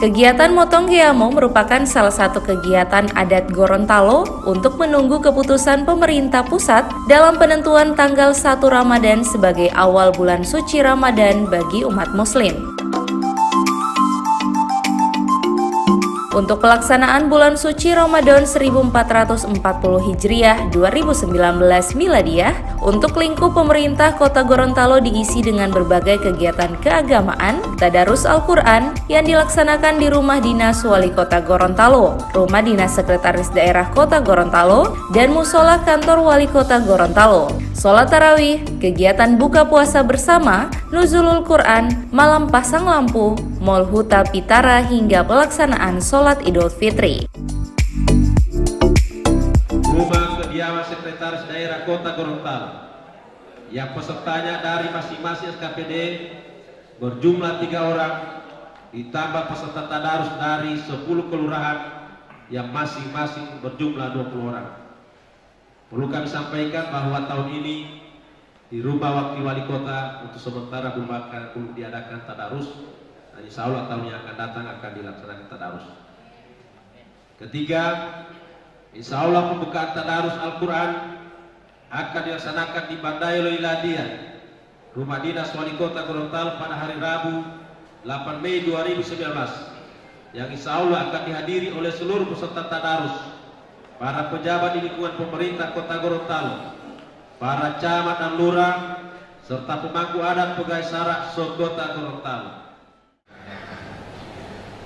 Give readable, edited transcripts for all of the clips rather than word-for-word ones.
Kegiatan Motong Keamo merupakan salah satu kegiatan adat Gorontalo untuk menunggu keputusan pemerintah pusat dalam penentuan tanggal 1 Ramadan sebagai awal bulan suci Ramadan bagi umat muslim. Untuk pelaksanaan bulan suci Ramadan 1440 Hijriah 2019 Miladiyah, untuk lingkup pemerintah Kota Gorontalo diisi dengan berbagai kegiatan keagamaan, tadarus Al-Quran yang dilaksanakan di Rumah Dinas Wali Kota Gorontalo, Rumah Dinas Sekretaris Daerah Kota Gorontalo, dan Musola Kantor Wali Kota Gorontalo. Sholat tarawih, kegiatan buka puasa bersama, nuzulul Quran, malam pasang lampu, Mall Huta Pitara hingga pelaksanaan sholat Idul Fitri. Rumah Kediaman Sekretaris Daerah Kota Gorontalo yang pesertanya dari masing-masing SKPD berjumlah 3 orang, ditambah peserta tadarus dari 10 kelurahan yang masing-masing berjumlah 20 orang. Perlu kami sampaikan bahwa tahun ini di rumah wakil wali kota untuk sementara belum diadakan tadarus. Dan insya Allah tahun yang akan datang akan dilaksanakan tadarus. Ketiga, insya Allah pembukaan tadarus Al-Quran akan dilaksanakan di Bandai Loiladiah, Rumah Dinas Wali Kota Gorontalo pada hari Rabu 8 Mei 2019, yang insya Allah akan dihadiri oleh seluruh peserta tadarus, para pejabat di lingkungan pemerintah Kota Gorontalo, para camat dan lurah, serta pemangku adat pegawai syarak Kota Gorontalo.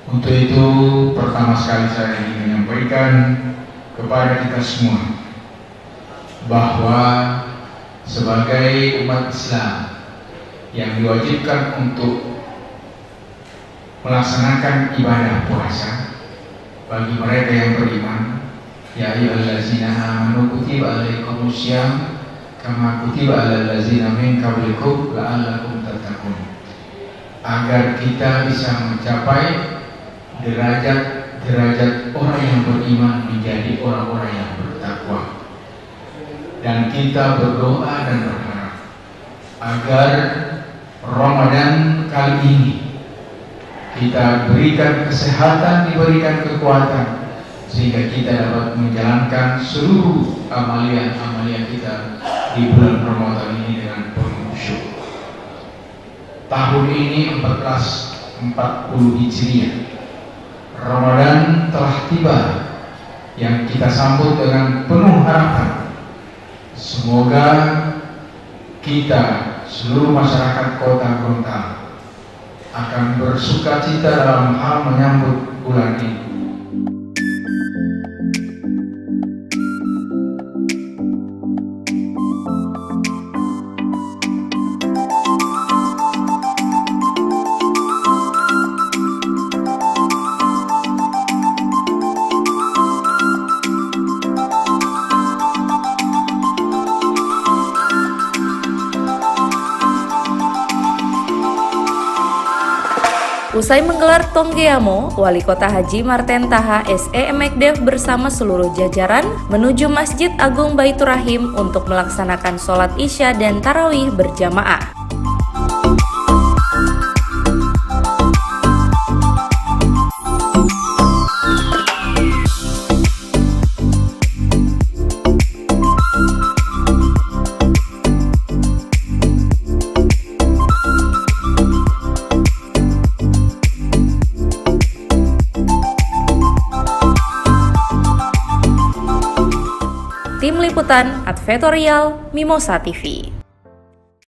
Untuk itu, pertama sekali saya ingin menyampaikan kepada kita semua bahwa sebagai umat Islam yang diwajibkan untuk melaksanakan ibadah puasa bagi mereka yang beriman, ya ayyuhallazina amanu kutiba alaikumussyam kama kutiba alal ladzina min qablikum la'allakum tattaqun, agar kita bisa mencapai derajat orang yang beriman menjadi orang-orang yang bertakwa. Dan kita berdoa dan berharap agar Ramadan kali ini kita berikan kesehatan, diberikan kekuatan, sehingga kita dapat menjalankan seluruh amalia-amalia kita di bulan Ramadan ini dengan penuh syukur. Tahun ini 1440 Hijriah, Ramadan telah tiba, yang kita sambut dengan penuh harapan. Semoga kita, seluruh masyarakat Kota Gorontalo, akan bersukacita dalam hal menyambut bulan ini. Usai menggelar Tonggeamo, Wali Kota Haji Marten Taha SE Mekdev bersama seluruh jajaran menuju Masjid Agung Baitur Rahim untuk melaksanakan sholat Isya dan Tarawih berjamaah. Tim Liputan Advertorial Mimosa TV.